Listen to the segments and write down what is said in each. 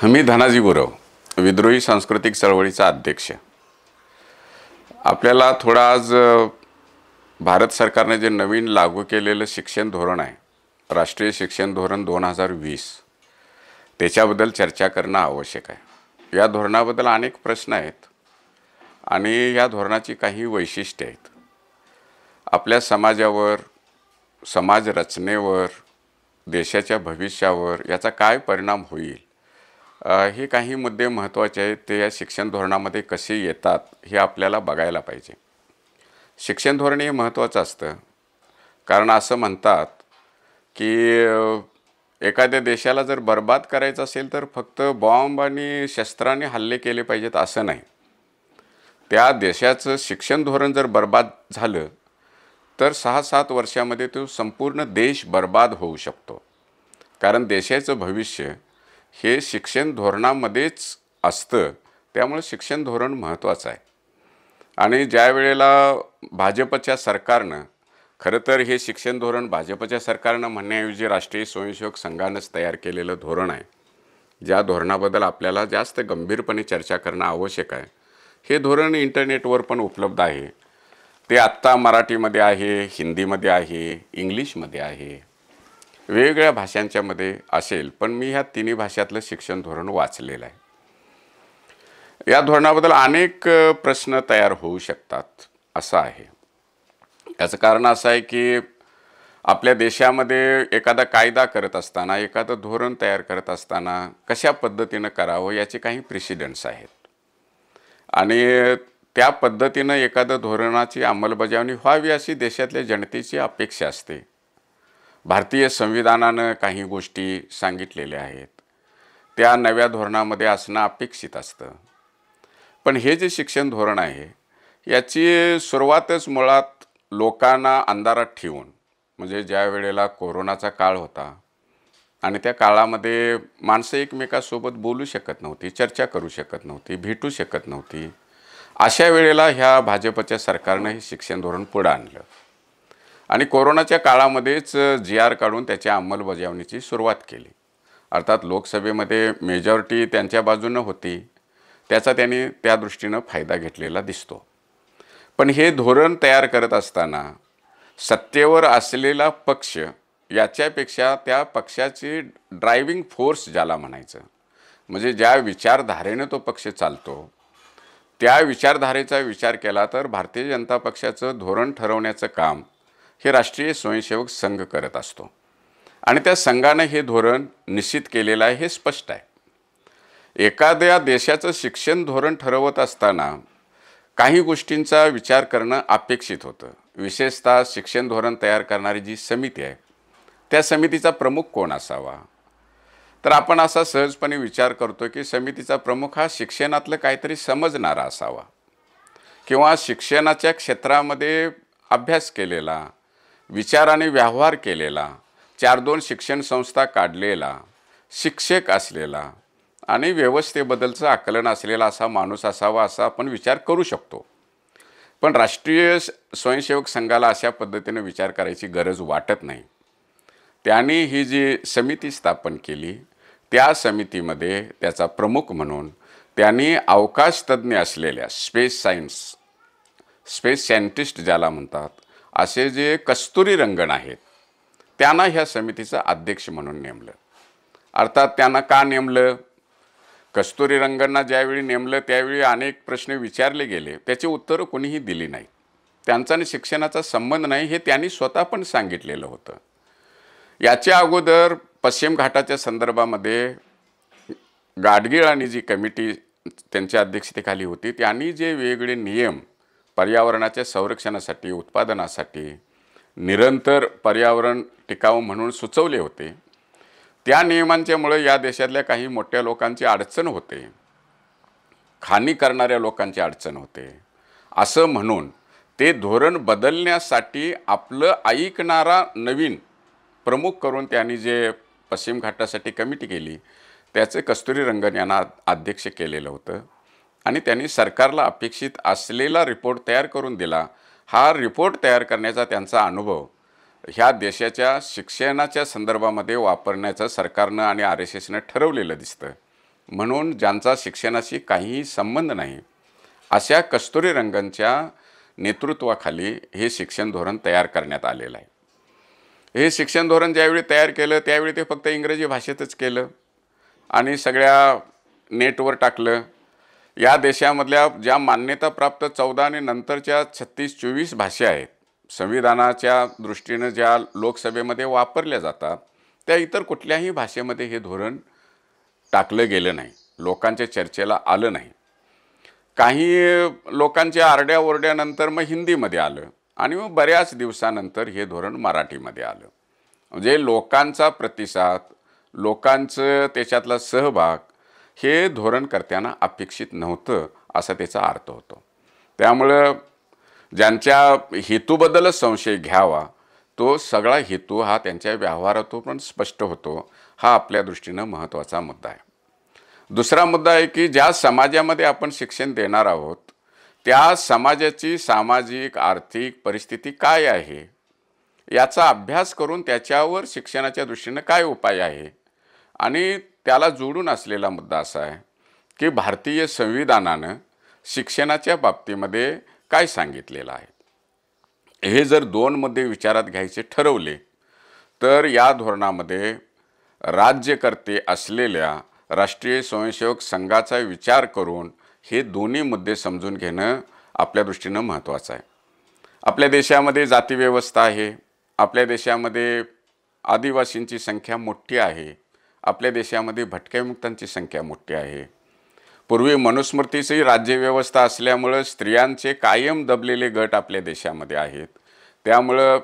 मी धनाजी गुरव, विद्रोही सांस्कृतिक चळवळीचा अध्यक्ष. आपल्याला थोडा आज भारत सरकारने जे नवीन लागू केलेलं शिक्षण धोरण आहे, राष्ट्रीय शिक्षण धोरण 2020, त्याच्याबद्दल चर्चा करणं आवश्यक आहे. या धोरणाबद्दल अनेक प्रश्न आहेत आणि या धोरणाची काही वैशिष्ट्ये आहेत. आपल्या समाजावर, समाज रचनेवर, देशाच्या भविष्यावर याचा काय परिणाम होईल, हे काही मुद्दे महत्त्वाचे आहेत. ते या शिक्षण धोरणामध्ये कसे येतात हे आपल्याला बघायला पाहिजे. शिक्षण धोरण हे महत्त्वाचं असतं, कारण असं म्हणतात की एखाद्या देशाला जर बर्बाद करायचं असेल तर फक्त बॉम्ब आणि शस्त्राने हल्ले केले पाहिजेत असं नाही. त्या देशाचं शिक्षण धोरण जर बर्बाद झालं तर 6-7 वर्षामध्ये तो संपूर्ण देश बर्बाद होऊ शकतो. कारण देशाचं भविष्य हे शिक्षण धोरणामध्येच असतं. त्यामुळे शिक्षण धोरण महत्त्वाचं आहे. आणि ज्या वेळेला भाजपच्या सरकारनं, खरं तर हे शिक्षण धोरण भाजपच्या सरकारनं म्हणण्याऐवजी राष्ट्रीय स्वयंसेवक संघानंच तयार केलेलं धोरण आहे, ज्या धोरणाबद्दल आपल्याला जास्त गंभीरपणे चर्चा करणं आवश्यक आहे. हे धोरण इंटरनेटवर पण उपलब्ध आहे. ते आत्ता मराठीमध्ये आहे, हिंदीमध्ये आहे, इंग्लिशमध्ये आहे, वेगवेगळ्या भाषांच्यामध्ये असेल, पण मी ह्या तिन्ही भाषातलं शिक्षण धोरण वाचलेलं आहे. या धोरणाबद्दल अनेक प्रश्न तयार होऊ शकतात असं आहे. याचं कारण असं आहे की आपल्या देशामध्ये एखादा कायदा करत असताना, एखादं धोरण तयार करत असताना कशा पद्धतीनं करावं याचे काही प्रेसिडेंट्स आहेत आणि त्या पद्धतीनं एखादं धोरणाची अंमलबजावणी व्हावी अशी देशातल्या जनतेची अपेक्षा असते. भारतीय संविधानानं काही गोष्टी सांगितलेल्या आहेत, त्या नव्या धोरणामध्ये असणं अपेक्षित असतं. पण हे जे शिक्षण धोरण आहे याची सुरुवातच मुळात लोकांना अंधारात ठेवून, म्हणजे ज्या वेळेला कोरोनाचा काळ होता आणि त्या काळामध्ये माणसं एकमेकांसोबत बोलू शकत नव्हती, चर्चा करू शकत नव्हती, भेटू शकत नव्हती, अशा वेळेला ह्या भाजपच्या सरकारनं हे शिक्षण धोरण पुढं आणलं आणि कोरोनाच्या काळामध्येच GR काढून त्याच्या अंमलबजावणीची सुरुवात केली. अर्थात लोकसभेमध्ये मेजॉरिटी त्यांच्या बाजूनं होती, त्याचा त्यांनी त्या दृष्टीनं फायदा घेतलेला दिसतो. पण हे धोरण तयार करत असताना सत्तेवर असलेला पक्ष याच्यापेक्षा त्या पक्षाची ड्रायव्हिंग फोर्स ज्याला म्हणायचं, म्हणजे ज्या विचारधारेनं तो पक्ष चालतो, त्या विचारधारेचा विचार केला तर भारतीय जनता पक्षाचं धोरण ठरवण्याचं काम हे राष्ट्रीय स्वयंसेवक संघ करत असतो आणि त्या संघानं हे धोरण निश्चित केलेलं आहे हे स्पष्ट आहे. एखाद्या देशाचं शिक्षण धोरण ठरवत असताना काही गोष्टींचा विचार करणं अपेक्षित होतं. विशेषतः शिक्षण धोरण तयार करणारी जी समिती आहे, त्या समितीचा प्रमुख कोण असावा, तर आपण असा सहजपणे विचार करतो की समितीचा प्रमुख हा शिक्षणातलं काहीतरी समजणारा असावा किंवा शिक्षणाच्या क्षेत्रामध्ये अभ्यास केलेला, विचाराने व्यवहार केलेला, 4-2 शिक्षण संस्था काढलेला, शिक्षक असलेला आणि व्यवस्थेबद्दलचं आकलन असलेला असा माणूस असावा असा आपण विचार करू शकतो. पण राष्ट्रीय स्वयंसेवक संघाला अशा पद्धतीने विचार करायची गरज वाटत नाही. त्यांनी ही जी समिती स्थापन केली, त्या समितीमध्ये त्याचा प्रमुख म्हणून त्यांनी अवकाश तज्ज्ञ असलेल्या स्पेस सायंटिस्ट ज्याला म्हणतात, असे जे कस्तुरी रंगन आहेत, त्यांना ह्या समितीचा अध्यक्ष म्हणून नेमलं. अर्थात त्यांना का नेमलं? कस्तुरी रंगनना ज्यावेळी नेमलं त्यावेळी अनेक प्रश्न विचारले गेले, त्याची उत्तरं कोणीही दिली नाही. त्यांचा आणि शिक्षणाचा संबंध नाही हे त्यांनी स्वतः पण सांगितलेलं होतं. याच्या अगोदर पश्चिम घाटाच्या संदर्भामध्ये गाडगीळ आणि जी कमिटी त्यांच्या अध्यक्षतेखाली होती, त्यांनी जे वेगवेगळे नियम पर्यावरणाच्या संरक्षणासाठी, उत्पादनासाठी, निरंतर पर्यावरण टिकावं म्हणून सुचवले होते, त्या नियमांच्यामुळे या देशातल्या काही मोठ्या लोकांची अडचण होते, खाणी करणाऱ्या लोकांची अडचण होते, असं म्हणून ते धोरण बदलण्यासाठी आपलं ऐकणारा नवीन प्रमुख करून त्यांनी जे पश्चिम घाटासाठी कमिटी केली, त्याचे कस्तुरी रंगन यांना अध्यक्ष केलेलं होतं आणि त्यांनी सरकारला अपेक्षित असलेला रिपोर्ट तयार करून दिला. हा रिपोर्ट तयार करण्याचा त्यांचा अनुभव ह्या देशाच्या शिक्षणाच्या संदर्भामध्ये वापरण्याचं सरकारनं आणि RSSनं ठरवलेलं दिसतं. म्हणून ज्यांचा शिक्षणाशी काहीही संबंध नाही अशा कस्तुरीरंगनच्या नेतृत्वाखाली हे शिक्षण धोरण तयार करण्यात आलेलं आहे. हे शिक्षण धोरण ज्यावेळी तयार केलं त्यावेळी ते फक्त इंग्रजी भाषेतच केलं आणि सगळ्या नेटवर टाकलं. या देशामधल्या ज्या मान्यताप्राप्त 14 आणि नंतरच्या 36-24 भाषा आहेत, संविधानाच्या दृष्टीनं ज्या लोकसभेमध्ये वापरल्या जातात, त्या इतर कुठल्याही भाषेमध्ये हे धोरण टाकलं गेलं नाही, लोकांच्या चर्चेला आलं नाही. काही लोकांच्या आरड्याओरड्यानंतर मग हिंदीमध्ये आलं आणि मग बऱ्याच दिवसानंतर हे धोरण मराठीमध्ये आलं. म्हणजे लोकांचा प्रतिसाद, लोकांचं त्याच्यातला सहभाग हे धोरणकर्त्यांना अपेक्षित नव्हतं असा त्याचा अर्थ होतो. त्यामुळं ज्यांच्या हेतूबद्दलच संशय घ्यावा तो सगळा हेतू हा त्यांच्या व्यवहारातून पण स्पष्ट होतो. हा आपल्या दृष्टीनं महत्त्वाचा मुद्दा आहे. दुसरा मुद्दा आहे की ज्या समाजामध्ये आपण शिक्षण देणार आहोत त्या समाजाची सामाजिक आर्थिक परिस्थिती काय आहे याचा अभ्यास करून त्याच्यावर शिक्षणाच्या दृष्टीनं काय उपाय आहे. आणि त्याला जोडून असलेला मुद्दा असा आहे की भारतीय संविधानानं शिक्षणाच्या बाबतीमध्ये काय सांगितलेलं आहे. हे जर 2 मुद्दे विचारात घ्यायचे ठरवले तर या धोरणामध्ये राज्यकर्ते असलेल्या राष्ट्रीय स्वयंसेवक संघाचा विचार करून हे दोन्ही मुद्दे समजून घेणं आपल्या दृष्टीनं महत्त्वाचं आहे. आपल्या देशामध्ये जातीव्यवस्था आहे, आपल्या देशामध्ये आदिवासींची संख्या मोठी आहे, आपल्या देशामध्ये भटक्यामुक्तांची संख्या मोठी आहे. पूर्वी मनुस्मृतीची राज्यव्यवस्था असल्यामुळं स्त्रियांचे कायम दबलेले गट आपल्या देशामध्ये आहेत. त्यामुळं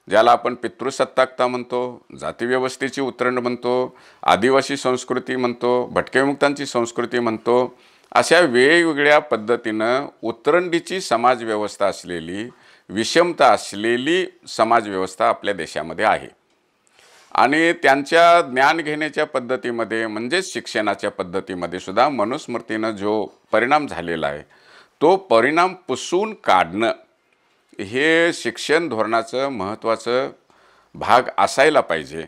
ज्याला आपण पितृसत्ताकता म्हणतो, जातीव्यवस्थेची उतरंड म्हणतो, आदिवासी संस्कृती म्हणतो, भटक्यामुक्तांची संस्कृती म्हणतो, अशा वेगवेगळ्या पद्धतीनं उतरंडीची समाजव्यवस्था असलेली, विषमता असलेली समाजव्यवस्था आपल्या देशामध्ये आहे. आणि त्यांच्या ज्ञान घेण्याच्या पद्धतीमध्ये म्हणजेच शिक्षणाच्या पद्धतीमध्ये सुद्धा मनुस्मृतीनं जो परिणाम झालेला आहे तो परिणाम पुसून काढणं हे शिक्षण धोरणाचं महत्त्वाचं भाग असायला पाहिजे.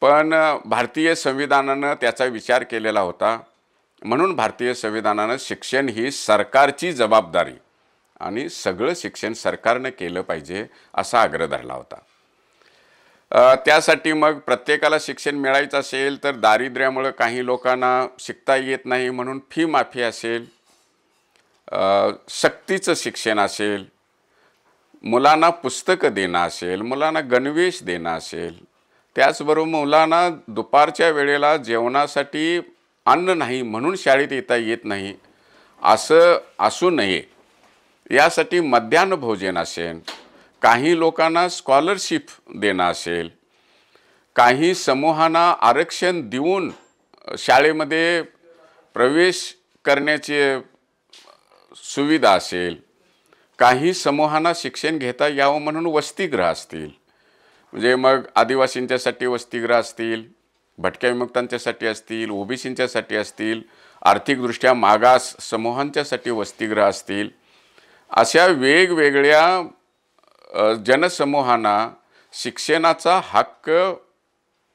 पण भारतीय संविधानानं त्याचा विचार केलेला होता. म्हणून भारतीय संविधानानं शिक्षण ही सरकारची जबाबदारी आणि सगळं शिक्षण सरकारनं केलं पाहिजे असा आग्रह धरला होता. त्यासाठी मग प्रत्येकाला शिक्षण मिळायचं असेल तर दारिद्र्यामुळे काही लोकांना शिकता येत नाही म्हणून फी माफी असेल, सक्तीचं शिक्षण असेल, मुलांना पुस्तकं देणं असेल, मुलांना गणवेश देणं असेल, त्याचबरोबर मुलांना दुपारच्या वेळेला जेवणासाठी अन्न नाही म्हणून शाळेत येता येत नाही असं असू नये यासाठी मध्यान्ह भोजन असेल, काही लोकांना स्कॉलरशिप देणं असेल, काही समूहांना आरक्षण देऊन शाळेमध्ये प्रवेश करण्याची सुविधा असेल, काही समूहांना शिक्षण घेता यावं म्हणून वसतिगृह असतील. म्हणजे मग आदिवासींच्यासाठी वसतिगृह असतील, भटक्या विमुक्तांच्यासाठी असतील, ओबीसींच्यासाठी असतील, आर्थिकदृष्ट्या मागास समूहांच्यासाठी वसतिगृह असतील. अशा वेगवेगळ्या जनसमूहांना शिक्षणाचा हक्क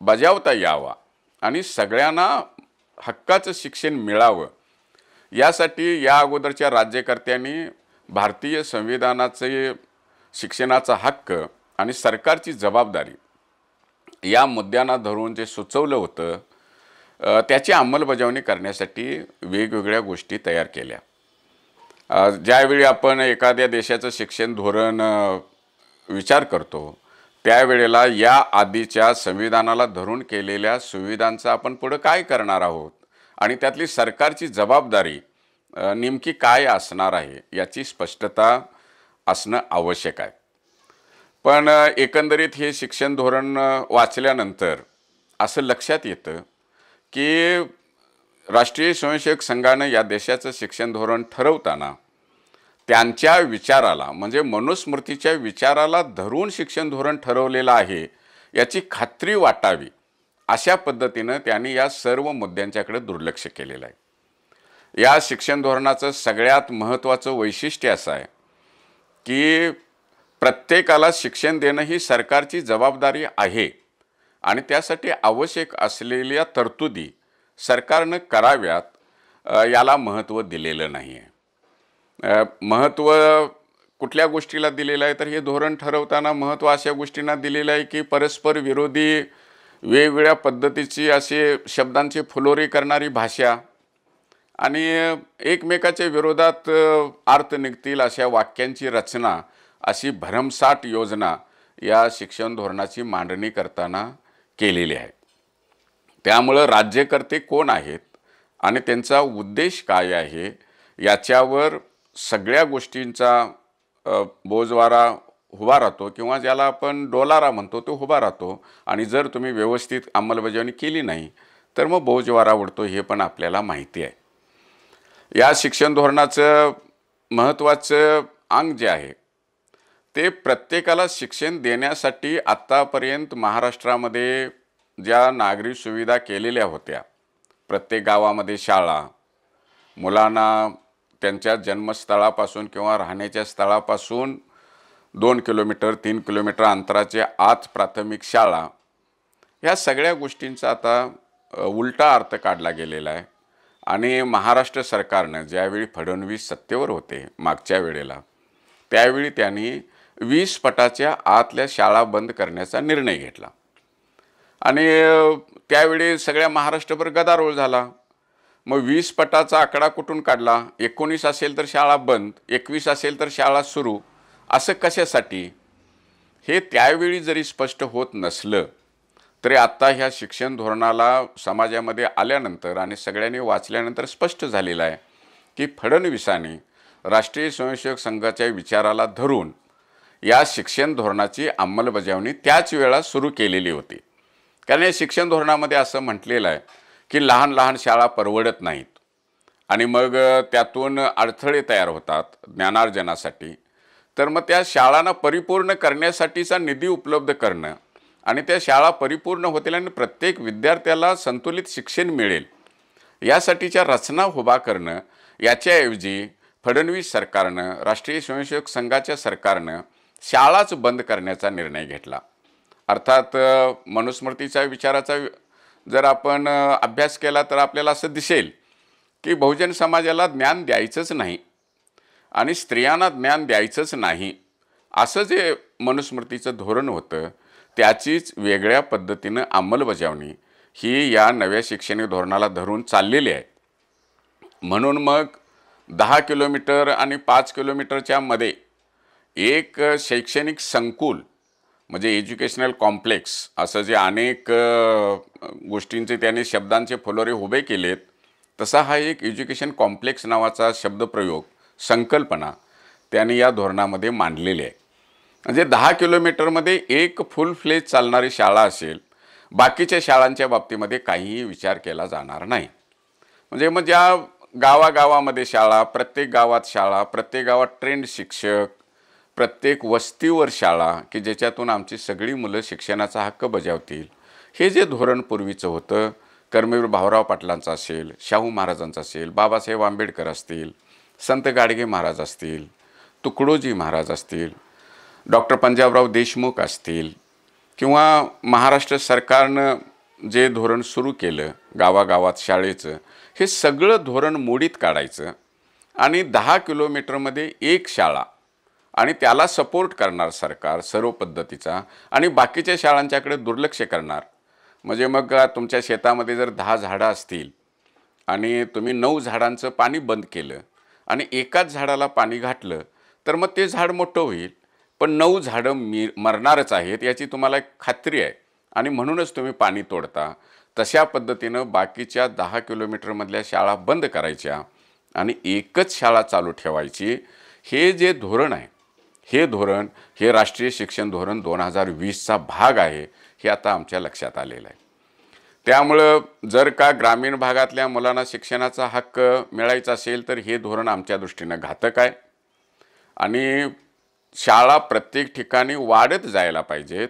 बजावता यावा आणि सगळ्यांना हक्काचं शिक्षण मिळावं यासाठी या अगोदरच्या राज्यकर्त्यांनी भारतीय संविधानाचे शिक्षणाचा हक्क आणि सरकारची जबाबदारी या मुद्द्यांना धरून जे सुचवलं होतं त्याची अंमलबजावणी करण्यासाठी वेगवेगळ्या गोष्टी तयार केल्या. ज्यावेळी आपण एखाद्या देशाचं शिक्षण धोरण विचार करतो त्यावेळेला या आधीच्या संविधानाला धरून केलेल्या सुविधांचं आपण पुढं काय करणार आहोत आणि त्यातली सरकारची जबाबदारी नेमकी काय असणार आहे याची स्पष्टता असणं आवश्यक आहे. पण एकंदरीत हे शिक्षण धोरण वाचल्यानंतर असं लक्षात येतं की राष्ट्रीय स्वयंसेवक संघानं या देशाचं शिक्षण धोरण ठरवताना त्यांच्या विचाराला म्हणजे मनुस्मृतीच्या विचाराला धरून शिक्षण धोरण ठरवलेलं आहे याची खात्री वाटावी अशा पद्धतीनं त्यांनी या सर्व मुद्द्यांच्याकडे दुर्लक्ष केलेलं आहे. या शिक्षण धोरणाचं सगळ्यात महत्त्वाचं वैशिष्ट्य असं आहे की प्रत्येकाला शिक्षण देणं ही सरकारची जबाबदारी आहे आणि त्यासाठी आवश्यक असलेल्या तरतुदी सरकारनं कराव्यात याला महत्त्व दिलेलं नाही आहे. महत्त्व कुठल्या गोष्टीला दिलेलं आहे तर हे धोरण ठरवताना महत्त्व अशा गोष्टींना दिलेलं आहे की परस्पर विरोधी वेगवेगळ्या पद्धतीची असे शब्दांची फुलोरी करणारी भाषा आणि एकमेकाच्या विरोधात अर्थ निघतील अशा वाक्यांची रचना अशी भरमसाठ योजना या शिक्षण धोरणाची मांडणी करताना केलेली आहे. त्यामुळं राज्यकर्ते कोण आहेत आणि त्यांचा उद्देश काय आहे याच्यावर सगळ्या गोष्टींचा बोजवारा उभा राहतो किंवा ज्याला आपण डोलारा म्हणतो तो उभा राहतो. आणि जर तुम्ही व्यवस्थित अंमलबजावणी केली नाही तर मग बोजवारा उडतो हे पण आपल्याला माहिती आहे. या शिक्षण धोरणाचं महत्त्वाचं अंग जे आहे ते प्रत्येकाला शिक्षण देण्यासाठी आत्तापर्यंत महाराष्ट्रामध्ये ज्या नागरी सुविधा केलेल्या होत्या, प्रत्येक गावामध्ये शाळा, मुलांना त्यांच्या जन्मस्थळापासून किंवा राहण्याच्या स्थळापासून 2 किलोमीटर 3 किलोमीटर अंतराच्या आत प्राथमिक शाळा, ह्या सगळ्या गोष्टींचा आता उलटा अर्थ काढला गेलेला आहे. आणि महाराष्ट्र सरकारनं ज्यावेळी फडणवीस सत्तेवर होते मागच्या वेळेला, त्यावेळी त्यांनी 20 फुटाच्या आतल्या शाळा बंद करण्याचा निर्णय घेतला आणि त्यावेळी सगळ्या महाराष्ट्रभर गदारोळ झाला. मग 20 फुटाचा आकडा कुठून काढला? 19 असेल तर शाळा बंद, 21 असेल तर शाळा सुरू, असं कशासाठी? हे त्यावेळी जरी स्पष्ट होत नसलं तरी आत्ता ह्या शिक्षण धोरणाला समाजामध्ये आल्यानंतर आणि सगळ्यांनी वाचल्यानंतर स्पष्ट झालेलं आहे की फडणवीसांनी राष्ट्रीय स्वयंसेवक संघाच्या विचाराला धरून या शिक्षण धोरणाची अंमलबजावणी त्याच वेळा सुरू केलेली होती. कारण या शिक्षण धोरणामध्ये असं म्हटलेलं आहे की लहान लहान शाळा परवडत नाहीत आणि मग त्यातून अडथळे तयार होतात ज्ञानार्जनासाठी. तर मग त्या शाळांना परिपूर्ण करण्यासाठीचा निधी उपलब्ध करणं आणि त्या शाळा परिपूर्ण होतील आणि प्रत्येक विद्यार्थ्याला संतुलित शिक्षण मिळेल यासाठीच्या रचना उभा करणं, याच्याऐवजी फडणवीस सरकारनं, राष्ट्रीय स्वयंसेवक संघाच्या सरकारनं शाळाच बंद करण्याचा निर्णय घेतला. अर्थात मनुस्मृतीच्या विचाराचा जर आपण अभ्यास केला तर आपल्याला असं दिसेल की बहुजन समाजाला ज्ञान द्यायचंच नाही आणि स्त्रियांना ज्ञान द्यायचंच नाही, असं जे मनुस्मृतीचं धोरण होतं त्याचीच वेगळ्या पद्धतीनं अंमलबजावणी ही या नव्या शैक्षणिक धोरणाला धरून चाललेली आहे. म्हणून मग 10 किलोमीटर आणि 5 किलोमीटरच्या मध्ये एक शैक्षणिक संकुल म्हणजे एज्युकेशनल कॉम्प्लेक्स असं जे अनेक गोष्टींचे त्याने शब्दांचे फुलोरे उभे केलेत, तसा हा एक एज्युकेशन कॉम्प्लेक्स नावाचा शब्दप्रयोग, संकल्पना त्यांनी या धोरणामध्ये मांडलेली आहे. म्हणजे 10 किलोमीटरमध्ये एक फुल फ्लेज चालणारी शाळा असेल, बाकीच्या शाळांच्या बाबतीमध्ये काहीही विचार केला जाणार नाही. म्हणजे मग ज्या गावागावामध्ये शाळा, प्रत्येक गावात शाळा, प्रत्येक गावात ट्रेंड शिक्षक, प्रत्येक वस्तीवर शाळा की ज्याच्यातून आमची सगळी मुलं शिक्षणाचा हक्क बजावतील, हे जे धोरण पूर्वीचं होतं, कर्मवीर भाऊराव पाटलांचं असेल, शाहू महाराजांचं असेल, बाबासाहेब आंबेडकर असतील, संत गाडगे महाराज असतील, तुकडोजी महाराज असतील, डॉक्टर पंजाबराव देशमुख असतील किंवा महाराष्ट्र सरकारनं जे धोरण सुरू केलं गावागावात शाळेचं, हे सगळं धोरण मोडीत काढायचं आणि 10 किलोमीटरमध्ये एक शाळा आणि त्याला सपोर्ट करणार सरकार सर्व पद्धतीचा आणि बाकीच्या शाळांच्याकडे दुर्लक्ष करणार. म्हणजे मग तुमच्या शेतामध्ये जर 10 झाडं असतील आणि तुम्ही 9 झाडांचं पाणी बंद केलं आणि एकाच झाडाला पाणी घातलं तर मग ते झाड मोठं होईल, पण 9 झाडं मरणारच आहेत याची तुम्हाला खात्री आहे आणि म्हणूनच तुम्ही पाणी तोडता. तशा पद्धतीनं बाकीच्या 10 किलोमीटरमधल्या शाळा बंद करायच्या आणि एकच शाळा चालू ठेवायची. हे जे धोरण आहे, हे धोरण हे राष्ट्रीय शिक्षण धोरण 2020चा भाग आहे, हे आता आमच्या लक्षात आलेलं आहे. त्यामुळं जर का ग्रामीण भागातल्या मुलांना शिक्षणाचा हक्क मिळायचा असेल तर हे धोरण आमच्या दृष्टीनं घातक आहे आणि शाळा प्रत्येक ठिकाणी वाढत जायला पाहिजेत,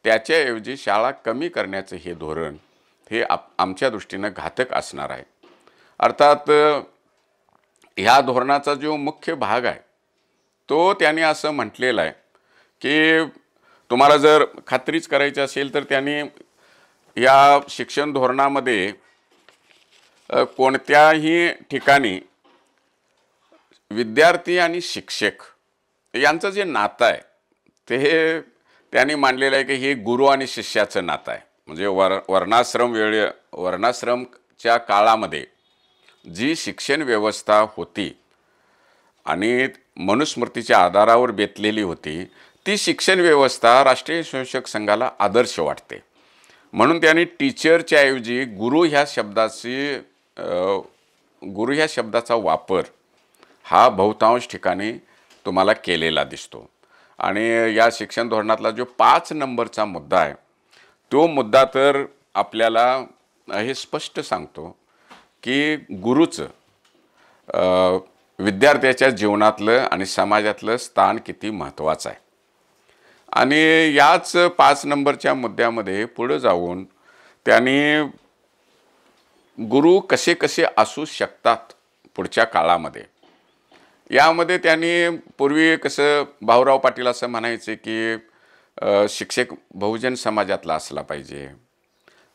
त्याच्याऐवजी शाळा कमी करण्याचं हे धोरण हे आमच्या दृष्टीनं घातक असणार आहे. अर्थात ह्या धोरणाचा जो मुख्य भाग आहे तो त्यांनी असं म्हटलेलं आहे की तुम्हाला जर खात्रीच करायची असेल तर त्यांनी या शिक्षण धोरणामध्ये कोणत्याही ठिकाणी विद्यार्थी आणि शिक्षक यांचं जे नातं आहे ते त्यांनी मांडलेलं आहे की हे गुरु आणि शिष्याचं नातं आहे. म्हणजे वर्णाश्रमच्या काळामध्ये जी शिक्षण व्यवस्था होती आणि मनुस्मृतीच्या आधारावर बेतलेली होती, ती शिक्षण व्यवस्था राष्ट्रीय स्वयंसेवक संघाला आदर्श वाटते. म्हणून त्यांनी टीचरच्या ऐवजी गुरु ह्या शब्दाचा वापर हा बहुतांश ठिकाणी तुम्हाला केलेला दिसतो. आणि या शिक्षण धोरणातला जो 5 नंबरचा मुद्दा आहे, तो मुद्दा तर आपल्याला हे स्पष्ट सांगतो की गुरुचं विद्यार्थ्याच्या जीवनातलं आणि समाजातलं स्थान किती महत्त्वाचं आहे. आणि याच 5 नंबरच्या मुद्द्यामध्ये पुढे जाऊन त्यांनी गुरु कसे कसे असू शकतात पुढच्या काळामध्ये, यामध्ये त्यांनी पूर्वी कसं भाऊराव पाटील असं म्हणायचे की शिक्षक बहुजन समाजातला असला पाहिजे,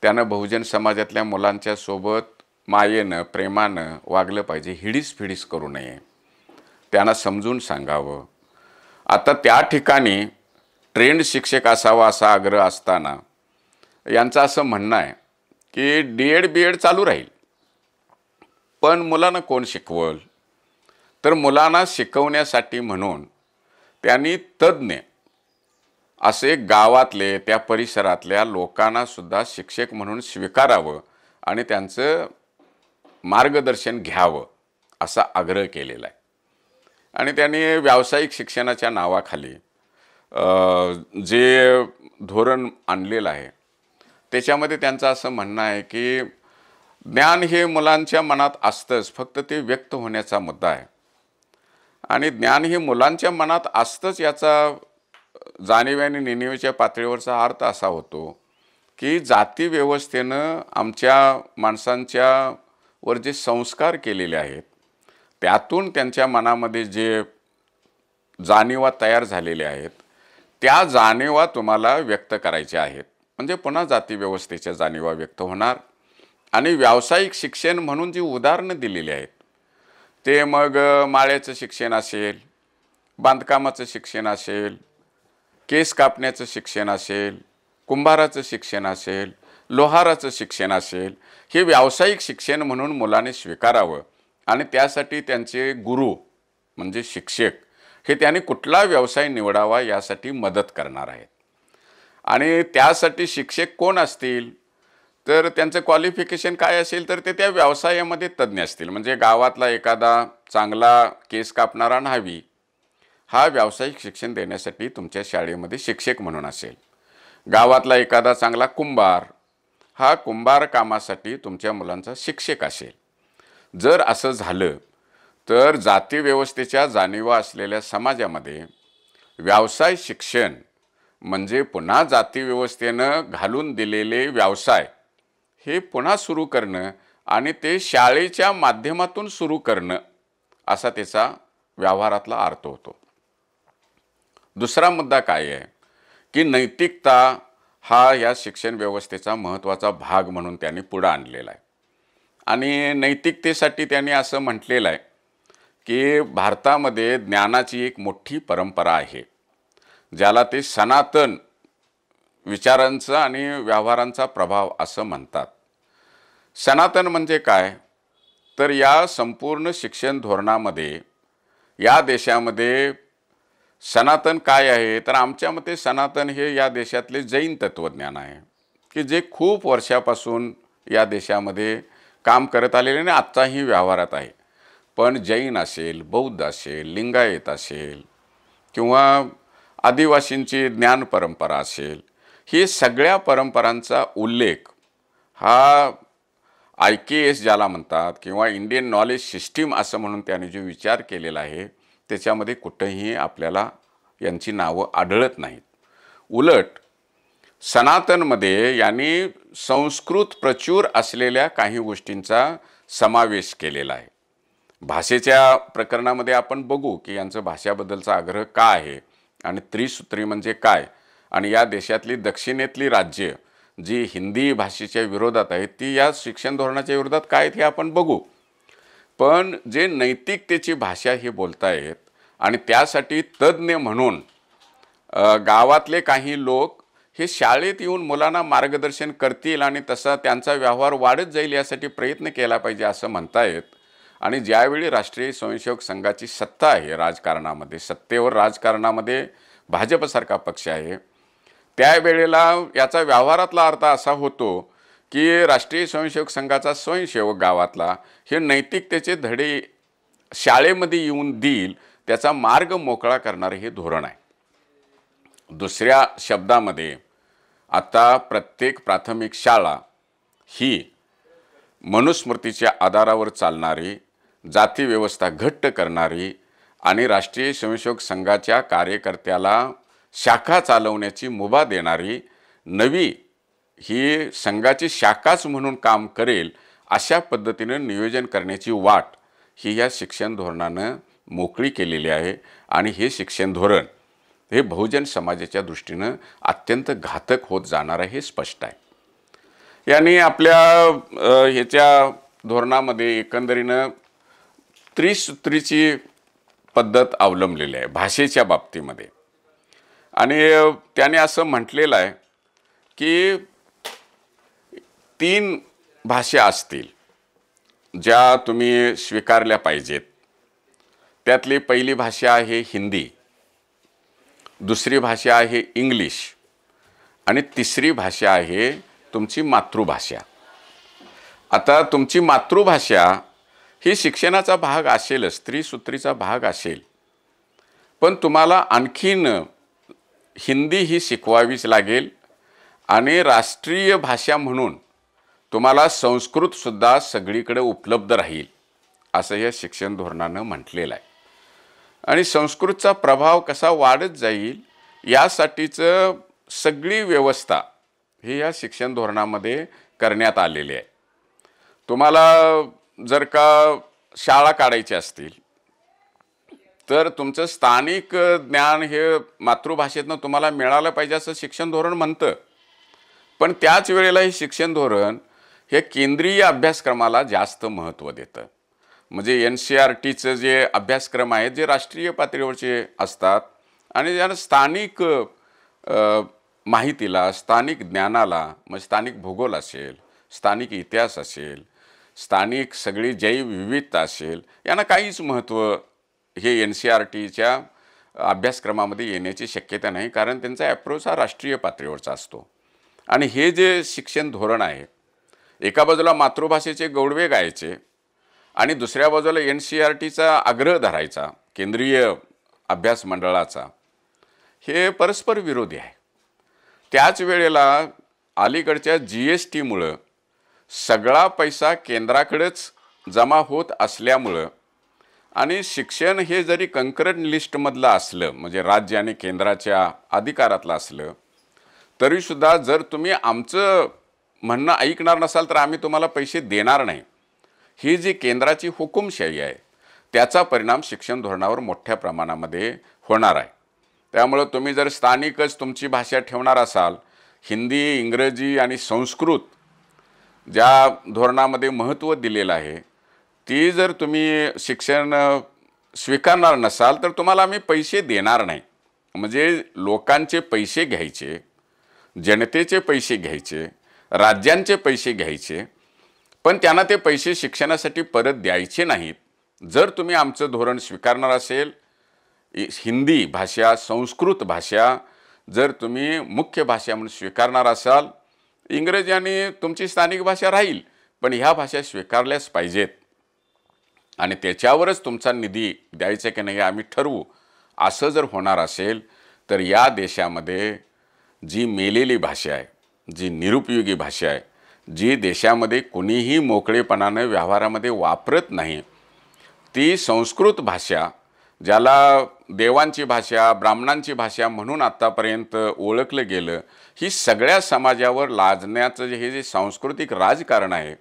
त्यानं बहुजन समाजातल्या मुलांच्या सोबत मायेनं प्रेमानं वागलं पाहिजे, हिडीस फिडीस करू नये, त्यांना समजून सांगावं. आता त्या ठिकाणी ट्रेंड शिक्षक असावा असा आग्रह असताना यांचं असं म्हणणं आहे की डी.एड. बी.एड. चालू राहील, पण मुलांना कोण शिकवल? तर मुलांना शिकवण्यासाठी म्हणून त्यांनी तज्ज्ञ असे गावातले त्या परिसरातल्या लोकांना सुद्धा शिक्षक म्हणून स्वीकारावं आणि त्यांचं मार्गदर्शन घ्यावं असा आग्रह केलेला आहे. आणि त्यांनी व्यावसायिक शिक्षणाच्या नावाखाली जे धोरण आणलेलं आहे त्याच्यामध्ये त्यांचं असं म्हणणं आहे की ज्ञान हे मुलांच्या मनात असतंच, फक्त ते व्यक्त होण्याचा मुद्दा आहे. आणि ज्ञान हे मुलांच्या मनात असतंच याचा जाणीव आणि नेणीवेच्या पातळीवरचा अर्थ असा होतो की जाती व्यवस्थेनं आमच्या माणसांच्या वर जे संस्कार केलेले आहेत त्यातून त्यांच्या मनामध्ये जे जाणीवा तयार झालेल्या आहेत त्या जाणीवा तुम्हाला व्यक्त करायच्या आहेत. म्हणजे पुन्हा जाती व्यवस्थेच्या जाणीवा व्यक्त होणार. आणि व्यावसायिक शिक्षण म्हणून जी उदाहरणं दिलेली आहेत ते मग माळ्याचं शिक्षण असेल, बांधकामाचं शिक्षण असेल, केस कापण्याचं शिक्षण असेल, कुंभाराचं शिक्षण असेल, लोहाराचं शिक्षण असेल, हे व्यावसायिक शिक्षण म्हणून मुलाने स्वीकारावं. आणि त्यासाठी त्यांचे गुरु म्हणजे शिक्षक हे त्यांनी कुठला व्यवसाय निवडावा यासाठी मदत करणार आहेत. आणि त्यासाठी शिक्षक कोण असतील तर त्यांचं क्वालिफिकेशन काय असेल तर ते त्या व्यवसायामध्ये तज्ज्ञ असतील. म्हणजे गावातला एखादा चांगला केस कापणारा न्हावी हा व्यावसायिक शिक्षण देण्यासाठी तुमच्या शाळेमध्ये शिक्षक म्हणून असेल. गावातला एखादा चांगला कुंभार हा कुंभार कामासाठी तुमच्या मुलांचा शिक्षक असेल. जर असं झालं तर जाती व्यवस्थेच्या जाणीवा असलेल्या समाजामध्ये व्यवसाय शिक्षण म्हणजे पुन्हा जाती व्यवस्थेनं घालून दिलेले व्यवसाय हे पुन्हा सुरू करणं आणि ते शाळेच्या माध्यमातून सुरू करणं असा त्याचा व्यवहारातला अर्थ होतो. दुसरा मुद्दा काय आहे की नैतिकता हा या शिक्षण व्यवस्थेचा महत्त्वाचा भाग म्हणून त्यांनी पुढे आणलेला आहे. आणि नैतिकतेसाठी त्यांनी असं म्हटलेलं आहे की भारतामध्ये ज्ञानाची एक मोठी परंपरा आहे ज्याला ते सनातन विचारांचा आणि व्यवहारांचा प्रभाव असं म्हणतात. सनातन म्हणजे काय तर या संपूर्ण शिक्षण धोरणामध्ये या देशामध्ये सनातन काय आहे तर आमच्या मते सनातन हे या देशातले जैन तत्त्वज्ञान आहे की जे खूप वर्षापासून या देशामध्ये काम करत आलेले आणि आत्ताही व्यवहारात आहे. पण जैन असेल, बौद्ध असेल, लिंगायत असेल किंवा आदिवासींची ज्ञान परंपरा असेल, ही सगळ्या परंपरांचा उल्लेख हा IKS ज्याला म्हणतात किंवा इंडियन नॉलेज सिस्टीम असं म्हणून त्याने जो विचार केलेला आहे त्याच्यामध्ये कुठेही आपल्याला यांची नावं आढळत नाहीत. उलट सनातनमध्ये यांनी संस्कृत प्रचूर असलेल्या काही गोष्टींचा समावेश केलेला आहे. भाषेच्या प्रकरणामध्ये आपण बघू की यांचं भाषाबद्दलचा आग्रह काय आहे आणि त्रिसूत्री म्हणजे काय आणि या देशातली दक्षिणेतली राज्य जी हिंदी भाषेच्या विरोधात आहेत ती या शिक्षण धोरणाच्या विरोधात काय आहेत हे आपण बघू. पण जे नैतिकतेची भाषा ही बोलतायत आणि त्यासाठी तज्ज्ञ म्हणून गावातले काही लोक हे शाळेत येऊन मुलांना मार्गदर्शन करतील आणि तसा त्यांचा व्यवहार वाढत जाईल यासाठी प्रयत्न केला पाहिजे असं म्हणतायत. आणि ज्यावेळी राष्ट्रीय स्वयंसेवक संघाची सत्ता आहे राजकारणामध्ये, सत्तेवर राजकारणामध्ये भाजपसारखा पक्ष आहे, त्यावेळेला याचा व्यवहारातला अर्थ असा होतो की राष्ट्रीय स्वयंसेवक संघाचा स्वयंसेवक गावातला हे नैतिकतेचे धडे शाळेमध्ये येऊन देईल, त्याचा मार्ग मोकळा करणारे हे धोरण आहे. दुसऱ्या शब्दामध्ये आता प्रत्येक प्राथमिक शाळा ही मनुस्मृतीच्या आधारावर चालणारी, जाती व्यवस्था घट्ट करणारी आणि राष्ट्रीय स्वयंसेवक संघाच्या कार्यकर्त्याला शाखा चालवण्याची मुभा देणारी नवी ही संघाची शाखाच म्हणून काम करेल अशा पद्धतीने नियोजन करण्याची वाट ही या शिक्षण धोरणानं मोकळी केलेली आहे. आणि हे शिक्षण धोरण हे बहुजन समाजाच्या दृष्टीनं अत्यंत घातक होत जाणार आहे हे स्पष्ट आहे. यांनी आपल्या ह्याच्या धोरणामध्ये एकंदरीनं त्रिसूत्रीची पद्धत अवलंबलेली आहे भाषेच्या बाबतीमध्ये. आणि त्याने असं म्हटलेलं आहे की 3 भाषा असतील ज्या तुम्ही स्वीकारल्या पाहिजेत. त्यातली पहिली भाषा आहे हिंदी, दुसरी भाषा आहे इंग्लिश आणि तिसरी भाषा आहे तुमची मातृभाषा. आता तुमची मातृभाषा ही शिक्षणाचा भाग असेलच, त्रिसूत्रीचा भाग असेल, पण तुम्हाला आणखीन हिंदी ही शिकवावीच लागेल आणि राष्ट्रीय भाषा म्हणून तुम्हाला संस्कृतसुद्धा सगळीकडे उपलब्ध राहील असं या शिक्षण धोरणानं म्हटलेलं आहे. आणि संस्कृतचा प्रभाव कसा वाढत जाईल यासाठीचं सगळी व्यवस्था ही या शिक्षण धोरणामध्ये करण्यात आलेली आहे. तुम्हाला जर का शाळा काढायची असतील तर तुमचं स्थानिक ज्ञान हे मातृभाषेतनं तुम्हाला मिळालं पाहिजे असं शिक्षण धोरण म्हणतं. पण त्याच वेळेला हे शिक्षण धोरण हे केंद्रीय अभ्यासक्रमाला जास्त महत्त्व देतं. म्हणजे NCERTचं जे अभ्यासक्रम आहेत जे राष्ट्रीय पातळीवरचे असतात आणि ज्यानं स्थानिक माहितीला, स्थानिक ज्ञानाला, म्हणजे स्थानिक भूगोल असेल, स्थानिक इतिहास असेल, स्थानिक सगळी जैवविविधता असेल, यांना काहीच महत्त्व हे NCERTच्या अभ्यासक्रमामध्ये येण्याची शक्यता नाही, कारण त्यांचा ॲप्रोच हा राष्ट्रीय पातळीवरचा असतो. आणि हे जे शिक्षण धोरण आहे, एका बाजूला मातृभाषेचे गौडवे गायचे आणि दुसऱ्या बाजूला NCERTचा आग्रह धरायचा केंद्रीय अभ्यास मंडळाचा, हे परस्पर विरोधी आहे. त्याच वेळेला अलीकडच्या GSTमुळं सगळा पैसा केंद्राकडेच जमा होत असल्यामुळं आणि शिक्षण हे जरी कंकरंट लिस्टमधलं असलं, म्हणजे राज्य आणि केंद्राच्या अधिकारातलं असलं, तरीसुद्धा जर तुम्ही आमचं म्हणणं ऐकणार नसाल तर आम्ही तुम्हाला पैसे देणार नाही, ही जी केंद्राची हुकुमशाही आहे त्याचा परिणाम शिक्षण धोरणावर मोठ्या प्रमाणामध्ये होणार आहे. त्यामुळं तुम्ही जर स्थानिकच तुमची भाषा ठेवणार असाल, हिंदी, इंग्रजी आणि संस्कृत ज्या धोरणामध्ये महत्त्व दिलेलं आहे ती जर तुम्ही शिक्षण स्वीकारणार नसाल तर तुम्हाला आम्ही पैसे देणार नाही. म्हणजे लोकांचे पैसे घ्यायचे, जनतेचे पैसे घ्यायचे, राज्यांचे पैसे घ्यायचे, पण त्यांना ते पैसे शिक्षणासाठी परत द्यायचे नाहीत. जर तुम्ही आमचं धोरण स्वीकारणार असेल, हिंदी भाषा, संस्कृत भाषा जर तुम्ही मुख्य भाषा म्हणून स्वीकारणार असाल, इंग्रजी आणि तुमची स्थानिक भाषा राहील, पण ह्या भाषा स्वीकारल्याच पाहिजेत आणि त्याच्यावरच तुमचा निधी द्यायचा की नाही आम्ही ठरवू, असं जर होणार असेल तर या देशामध्ये जी मेलेली भाषा आहे, जी निरुपयोगी भाषा आहे, जी देशामध्ये कुणीही मोकळेपणाने व्यवहारामध्ये वापरत नाही, ती संस्कृत भाषा, ज्याला देवांची भाषा, ब्राह्मणांची भाषा म्हणून आत्तापर्यंत ओळखलं गेलं, ही सगळ्या समाजावर लादण्याचं हे जे सांस्कृतिक राजकारण आहे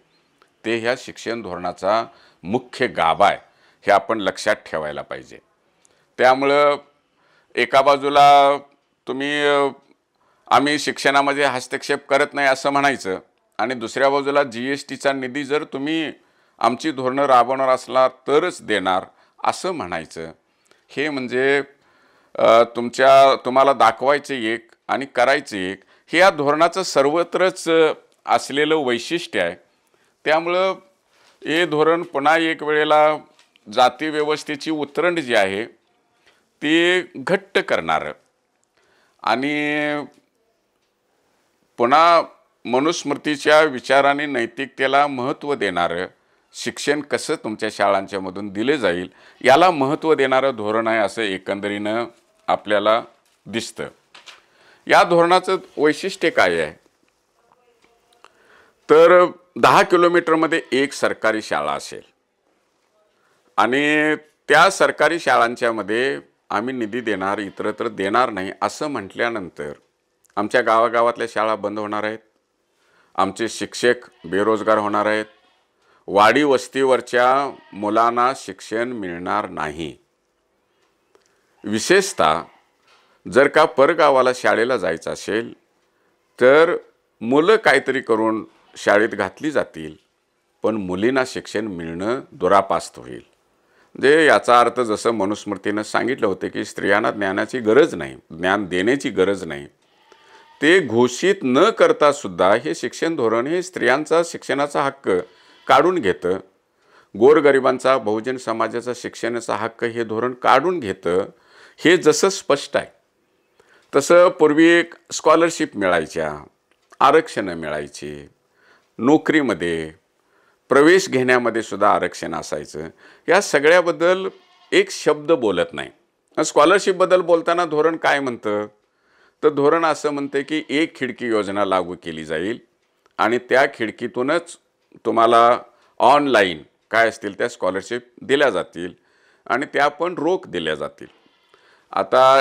ते ह्या शिक्षण धोरणाचा मुख्य गाभा आहे, हे आपण लक्षात ठेवायला पाहिजे. त्यामुळं एका बाजूला तुम्ही आम्ही शिक्षणामध्ये हस्तक्षेप करत नाही असं म्हणायचं आणि दुसऱ्या बाजूला GSTचा निधी जर तुम्ही आमची धोरणं राबवणार असला तरच देणार असं म्हणायचं. हे म्हणजे तुम्हाला दाखवायचं एक आणि करायचं एक, हे या धोरणाचं सर्वत्रच असलेलं वैशिष्ट्य आहे. त्यामुळं हे धोरण पुन्हा एक वेळेला जाती व्यवस्थेची उतरंड जी आहे ती घट्ट करणारं आणि पुन्हा मनुस्मृतीच्या विचाराने नैतिकतेला महत्त्व देणारं शिक्षण कसं तुमच्या शाळांच्यामधून दिले जाईल याला महत्त्व देणारं धोरण आहे असं एकंदरीनं आपल्याला दिसतं. या धोरणाचं वैशिष्ट्य काय आहे तर 10 किलोमीटरमध्ये एक सरकारी शाळा असेल आणि त्या सरकारी शाळांच्यामध्ये आम्ही निधी देणार इतरत्र देणार नाही असं म्हटल्यानंतर आमच्या गावागावातल्या शाळा बंद होणार आहेत, आमचे शिक्षक बेरोजगार होणार आहेत, वाडी वस्तीवरच्या मुलांना शिक्षण मिळणार नाही. विशेषतः जर का परगावाला शाळेला जायचं असेल तर मुलं काहीतरी करून शाळेत घातली जातील पण मुलींना शिक्षण मिळणं दुरापास्त होईल. म्हणजे याचा अर्थ जसं मनुस्मृतीनं सांगितलं होतं की स्त्रियांना ज्ञानाची गरज नाही, ज्ञान देण्याची गरज नाही, ते घोषित न करता सुद्धा हे शिक्षण धोरण हे स्त्रियांचा शिक्षणाचा हक्क काढून घेतं. गोरगरिबांचा बहुजन समाजाचा शिक्षणाचा हक्क हे धोरण काढून घेतं. हे जसं स्पष्ट आहे तसं पूर्वी एक स्कॉलरशिप मिळायच्या, आरक्षणं मिळायची, नोकरीमध्ये प्रवेश घेण्यामध्ये सुद्धा आरक्षण असायचं. या सगळ्याबद्दल एक शब्द बोलत नाही. स्कॉलरशिपबद्दल बोलताना धोरण काय म्हणतं तर धोरण असं म्हणतं की एक खिडकी योजना लागू केली जाईल आणि त्या खिडकीतूनच तुम्हाला ऑनलाईन काय असतील त्या स्कॉलरशिप दिल्या जातील आणि त्या पण रोख दिल्या जातील. आता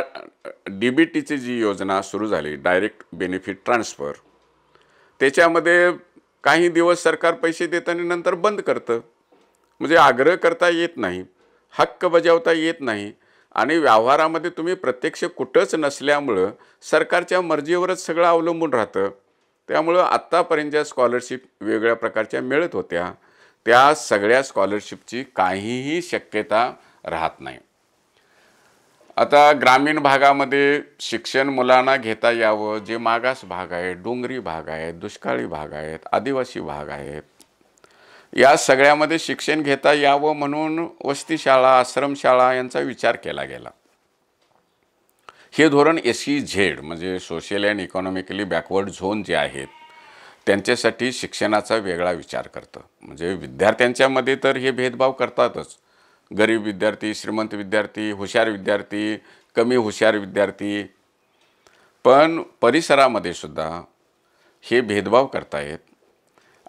DBTची जी योजना सुरू झाली, डायरेक्ट बेनिफिट ट्रान्सफर, त्याच्यामध्ये काही दिवस सरकार पैसे देतं आणि नंतर बंद करतं. म्हणजे आग्रह करता येत नाही, हक्क बजावता येत नाही आणि व्यवहारामध्ये तुम्ही प्रत्यक्ष कुठंच नसल्यामुळं सरकारच्या मर्जीवरच सगळं अवलंबून राहतं. त्यामुळं आत्तापर्यंत ज्या स्कॉलरशिप वेगवेगळ्या प्रकारच्या मिळत होत्या त्या सगळ्या स्कॉलरशिपची काहीही शक्यता राहत नाही. आता ग्रामीण भागामध्ये शिक्षण मुलांना घेता यावं, जे मागास भाग आहेत, डोंगरी भाग आहेत, दुष्काळी भाग आहेत, आदिवासी भाग आहेत, या सगळ्यामध्ये शिक्षण घेता यावं म्हणून वस्तीशाळा, आश्रमशाळा यांचा विचार केला गेला. हे धोरण SEZ म्हणजे social and economically backward zone जे आहेत त्यांच्यासाठी शिक्षणाचा वेगळा विचार करतं. म्हणजे विद्यार्थ्यांच्यामध्ये तर हे भेदभाव करतातच, गरीब विद्यार्थी, श्रीमंत विद्यार्थी, हुशार विद्यार्थी, कमी हुशार विद्यार्थी, पण परिसरामध्ये सुद्धा हे भेदभाव करतायत.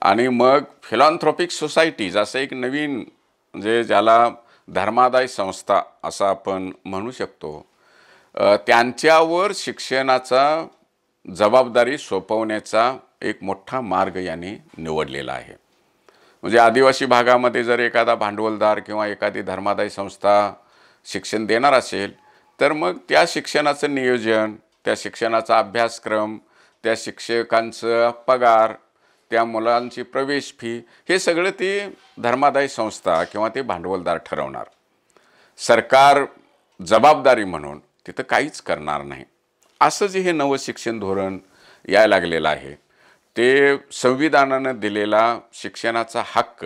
आणि मग फिलॉन्थ्रॉपिक सोसायटीज असं एक नवीन म्हणजे ज्याला धर्मादाय संस्था असं आपण म्हणू शकतो, त्यांच्यावर शिक्षणाचा जबाबदारी सोपवण्याचा एक मोठा मार्ग यांनी निवडलेला आहे. म्हणजे आदिवासी भागामध्ये जर एखादा भांडवलदार किंवा एखादी धर्मादाय संस्था शिक्षण देणार असेल तर मग त्या शिक्षणाचं नियोजन, त्या शिक्षणाचा अभ्यासक्रम, त्या शिक्षकांचा पगार, त्या मुलांची प्रवेश फी हे सगळं ती धर्मादाय संस्था किंवा ते भांडवलदार ठरवणार. सरकार जबाबदारी म्हणून तिथं काहीच करणार नाही. असं जे हे नवं शिक्षण धोरण यायला लागलेलं आहे ते संविधानानं दिलेला शिक्षणाचा हक्क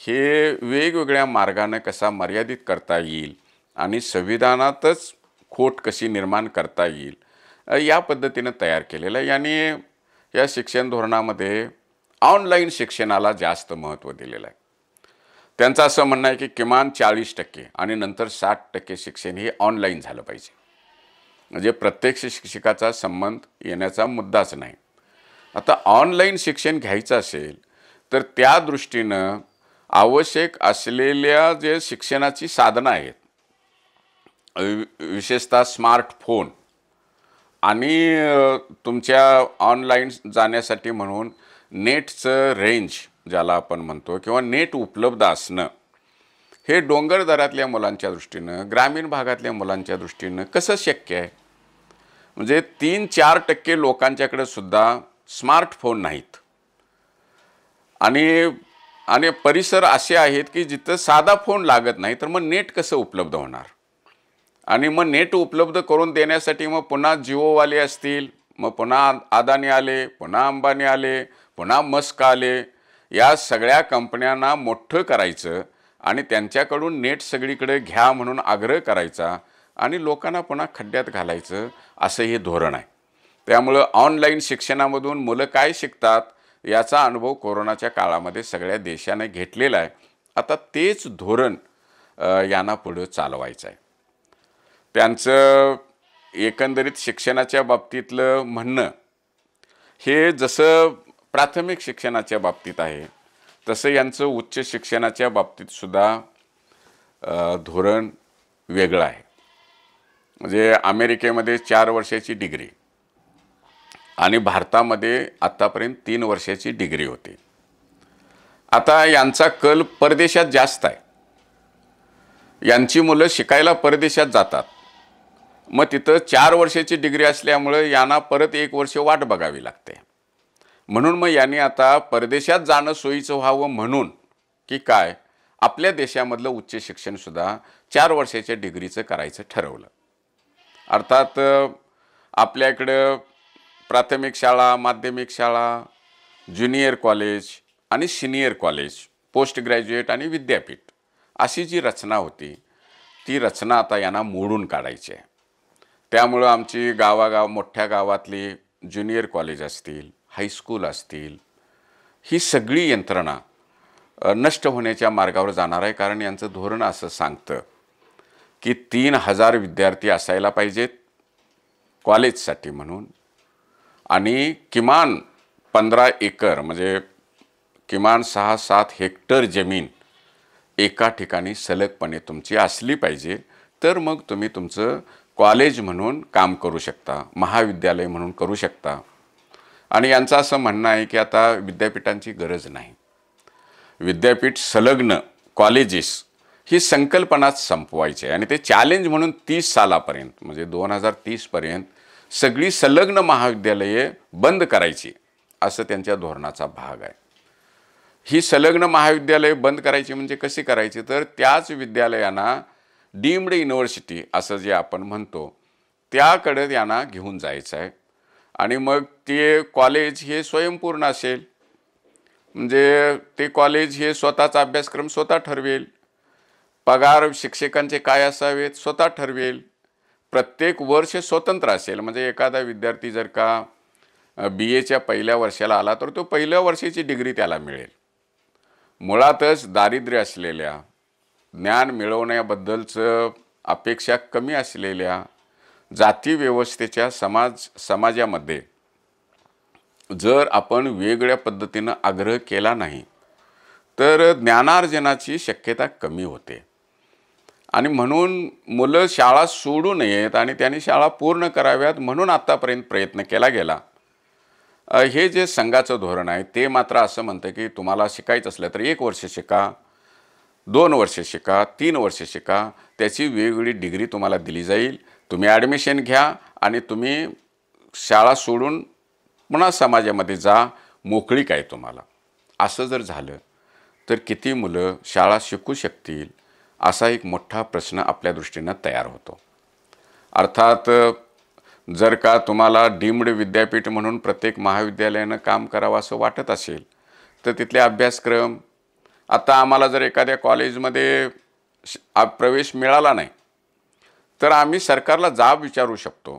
हे वेगवेगळ्या मार्गाने कसा मर्यादित करता येईल आणि संविधानातच खोट कशी निर्माण करता येईल या पद्धतीनं तयार केलेलं आहे. याने या शिक्षण धोरणामध्ये ऑनलाईन शिक्षणाला जास्त महत्त्व दिलेलं आहे. त्यांचं असं म्हणणं आहे की किमान 40% आणि नंतर 60% शिक्षण हे ऑनलाईन झालं पाहिजे. म्हणजे प्रत्यक्ष शिक्षकाचा संबंध येण्याचा मुद्दाच नाही. आता ऑनलाईन शिक्षण घ्यायचं असेल तर त्या दृष्टीनं आवश्यक असलेल्या जे शिक्षणाची साधनं आहेत, विशेषतः स्मार्टफोन आणि तुमच्या ऑनलाईन जाण्यासाठी म्हणून नेटचं रेंज ज्याला आपण म्हणतो किंवा नेट उपलब्ध असणं, हे डोंगर दऱ्यातल्या मुलांच्या दृष्टीनं, ग्रामीण भागातल्या मुलांच्या दृष्टीनं कसं शक्य आहे. म्हणजे 3-4% लोकांच्याकडे सुद्धा स्मार्टफोन नाहीत. आणि आणि परिसर असे आहेत की जिथं साधा फोन लागत नाही, तर मग नेट कसं उपलब्ध होणार? आणि मग नेट उपलब्ध करून देण्यासाठी मग पुन्हा जिओवाले असतील, मग पुन्हा अदानी आले, पुन्हा अंबानी आले, पुन्हा मस्क आले. या सगळ्या कंपन्यांना मोठं करायचं आणि त्यांच्याकडून नेट सगळीकडे घ्या म्हणून आग्रह करायचा आणि लोकांना पुन्हा खड्ड्यात घालायचं, असं हे धोरण आहे. त्यामुळं ऑनलाईन शिक्षणामधून मुलं काय शिकतात याचा अनुभव कोरोनाच्या काळामध्ये सगळ्या देशाने घेतलेला आहे. आता तेच धोरण यांना पुढं चालवायचं आहे. त्यांचं एकंदरीत शिक्षणाच्या बाबतीतलं म्हणणं हे जसं प्राथमिक शिक्षणाच्या बाबतीत आहे, तसं यांचं उच्च शिक्षणाच्या बाबतीत सुद्धा धोरण वेगळं आहे. म्हणजे अमेरिकेमध्ये 4 वर्षाची डिग्री आणि भारतामध्ये आत्तापर्यंत 3 वर्षाची डिग्री होती. आता यांचा कल परदेशात जास्त आहे. यांची मुलं शिकायला परदेशात जातात. मग तिथं 4 वर्षाची डिग्री असल्यामुळे यांना परत 1 वर्ष वाट बघावी लागते. म्हणून मग यांनी आता परदेशात जाणं सोयीचं व्हावं म्हणून की काय, आपल्या देशामधलं उच्च शिक्षणसुद्धा 4 वर्षाच्या डिग्रीचं करायचं ठरवलं. अर्थात आपल्याकडं प्राथमिक शाळा, माध्यमिक शाळा, ज्युनियर कॉलेज आणि सिनियर कॉलेज, पोस्ट ग्रॅज्युएट आणि विद्यापीठ अशी जी रचना होती, ती रचना आता यांना मोडून काढायची आहे. त्यामुळं आमची मोठ्या गावातली ज्युनियर कॉलेज असतील, हायस्कूल असतील, ही सगळी यंत्रणा नष्ट होण्याच्या मार्गावर जाणार आहे. कारण यांचं धोरण असं सांगतं की 3000 विद्यार्थी असायला पाहिजेत कॉलेजसाठी म्हणून, आणि किमान 15 एकर म्हणजे किमान 6-7 हेक्टर जमीन एका ठिकाणी सलगपणे तुमची असली पाहिजे, तर मग तुम्ही तुमचं कॉलेज म्हणून काम करू शकता, महाविद्यालय म्हणून करू शकता. आणि यांचं असं म्हणणं आहे की आता विद्यापीठांची गरज नाही. विद्यापीठ संलग्न कॉलेजेस ही संकल्पनाच संपवायची आहे आणि ते चॅलेंज म्हणून 30 सालापर्यंत म्हणजे 2030पर्यंत सगळी संलग्न महाविद्यालये बंद करायची, असं त्यांच्या धोरणाचा भाग आहे. ही संलग्न महाविद्यालये बंद करायची म्हणजे कशी करायची, तर त्याच विद्यालयांना डीम्ड युनिव्हर्सिटी असं जे आपण म्हणतो त्याकडे यांना घेऊन जायचं आहे. आणि मग ते कॉलेज हे स्वयंपूर्ण असेल, म्हणजे ते कॉलेज हे स्वतःचा अभ्यासक्रम स्वतः ठरवेल, पगार शिक्षकांचे काय असावेत स्वतः ठरवेल, प्रत्येक वर्ष स्वतंत्र असेल. म्हणजे एखादा विद्यार्थी जर का BAच्या पहिल्या वर्षाला आला तर तो पहिल्या वर्षाची डिग्री त्याला मिळेल. मुळातच दारिद्र्य असलेल्या, ज्ञान मिळवण्याबद्दलचं अपेक्षा कमी असलेल्या जाती व्यवस्थेच्या समाजामध्ये जर आपण वेगळ्या पद्धतीनं आग्रह केला नाही तर ज्ञानार्जनाची शक्यता कमी होते. आणि म्हणून मुलं शाळा सोडू नयेत आणि त्यांनी शाळा पूर्ण कराव्यात म्हणून आत्तापर्यंत प्रयत्न केला गेला. हे जे संघाचं धोरण आहे ते मात्र असं म्हणतं की तुम्हाला शिकायचं असलं तर 1 वर्ष शिका, 2 वर्ष शिका, 3 वर्ष शिका, त्याची वेगवेगळी डिग्री तुम्हाला दिली जाईल. तुम्ही ॲडमिशन घ्या आणि तुम्ही शाळा सोडून पुन्हा समाजामध्ये जा, मोकळीक आहे तुम्हाला. असं जर झालं तर किती मुलं शाळा शिकू शकतील, असा एक मोठा प्रश्न आपल्या दृष्टीनं तयार होतो. अर्थात जर का तुम्हाला डीम्ड विद्यापीठ म्हणून प्रत्येक महाविद्यालयानं काम करावं असं वाटत असेल तर तिथले अभ्यासक्रम, आता आम्हाला जर एखाद्या कॉलेजमध्ये प्रवेश मिळाला नाही तर आम्ही सरकारला जाब विचारू शकतो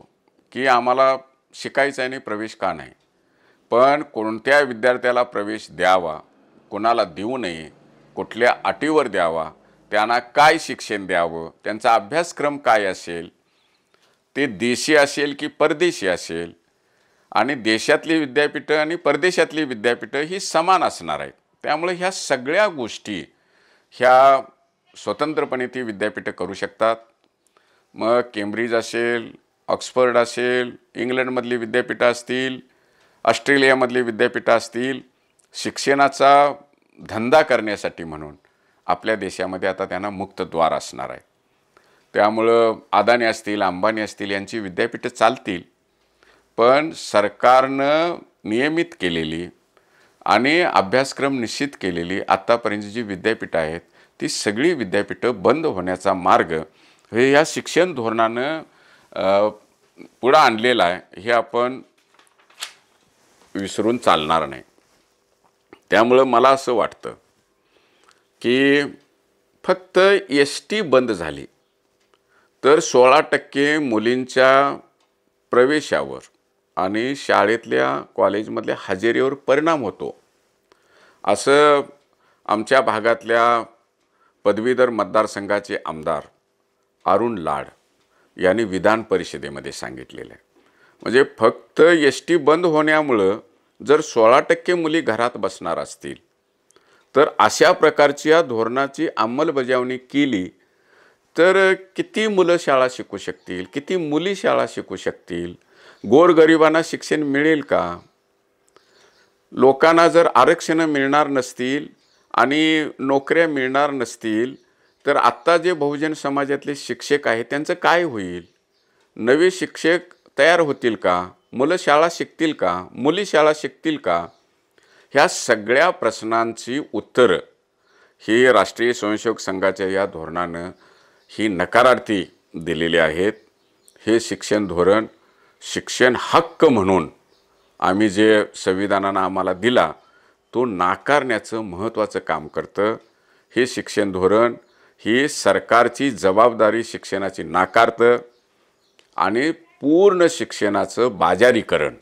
की आम्हाला शिकायचं आहे आणि प्रवेश का नाही. पण कोणत्या विद्यार्थ्याला प्रवेश द्यावा, कोणाला देऊ नये, कुठल्या अटीवर द्यावा, त्यांना काय शिक्षण द्यावं, त्यांचा अभ्यासक्रम काय असेल, ते देशी असेल की परदेशी असेल, आणि देशातली विद्यापीठं आणि परदेशातली विद्यापीठं ही समान असणार आहेत. त्यामुळे ह्या सगळ्या गोष्टी ह्या स्वतंत्रपणे ती विद्यापीठं करू शकतात. मग केम्ब्रिज असेल, ऑक्सफर्ड असेल, इंग्लंडमधली विद्यापीठं असतील, ऑस्ट्रेलियामधली विद्यापीठं असतील, शिक्षणाचा धंदा करण्यासाठी म्हणून आपल्या देशामध्ये आता त्यांना मुक्त द्वार असणार आहे. त्यामुळं अदानी असतील, अंबानी असतील यांची विद्यापीठं चालतील, पण सरकारनं नियमित केलेली आणि अभ्यासक्रम निश्चित केलेली आत्तापर्यंत जी विद्यापीठं आहेत ती सगळी विद्यापीठं बंद होण्याचा मार्ग हे या शिक्षण धोरणानं पुढं आणलेला आहे, हे आपण विसरून चालणार नाही. त्यामुळं मला असं वाटतं की फक्त एस-टी बंद झाली तर 16% मुलींच्या प्रवेशावर आणि शाळेतल्या कॉलेजमधल्या हजेरीवर परिणाम होतो, असं आमच्या भागातल्या पदवीधर मतदारसंघाचे आमदार अरुण लाड यांनी विधान परिषदेमध्ये सांगितलेलं आहे. म्हणजे फक्त एस-टी बंद होण्यामुळं जर 16% मुली घरात बसणार असतील तर अशा प्रकारची या धोरणाची अंमलबजावणी केली तर किती मुलं शाळा शिकू शकतील, किती मुली शाळा शिकू शकतील, गोरगरिबांना शिक्षण मिळेल का? लोकांना जर आरक्षणं मिळणार नसतील आणि नोकऱ्या मिळणार नसतील तर आत्ता जे बहुजन समाजातले शिक्षक आहेत त्यांचं काय होईल? नवे शिक्षक तयार होतील का? मुलं शाळा शिकतील का? मुली शाळा शिकतील का? ह्या सगळ्या प्रश्नांची उत्तरं ही राष्ट्रीय स्वयंसेवक संघाच्या या धोरणानं ही नकारार्थी दिलेली आहेत. हे शिक्षण धोरण शिक्षण हक्क म्हणून आम्ही जे संविधानानं आम्हाला दिला तो नाकारण्याचं महत्त्वाचं काम करतं. हे शिक्षण धोरण ही सरकारची जबाबदारी शिक्षणाची नाकारतं आणि पूर्ण शिक्षणाचं बाजारीकरण,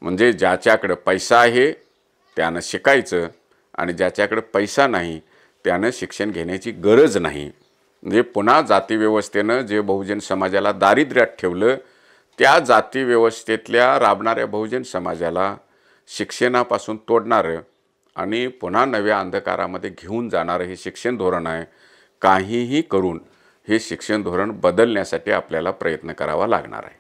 म्हणजे ज्याच्याकडे पैसा आहे त्यानं शिकायचं आणि ज्याच्याकडे पैसा नाही त्यानं शिक्षण घेण्याची गरज नाही. म्हणजे पुन्हा जातीव्यवस्थेनं जे बहुजन समाजाला दारिद्र्यात ठेवलं त्या जातीव्यवस्थेतल्या राबणाऱ्या बहुजन समाजाला शिक्षणापासून तोडणारं आणि पुन्हा नव्या अंधकारामध्ये घेऊन जाणारं हे शिक्षण धोरण आहे. काहीही करून हे शिक्षण धोरण बदलण्यासाठी आपल्याला प्रयत्न करावा लागणार आहे.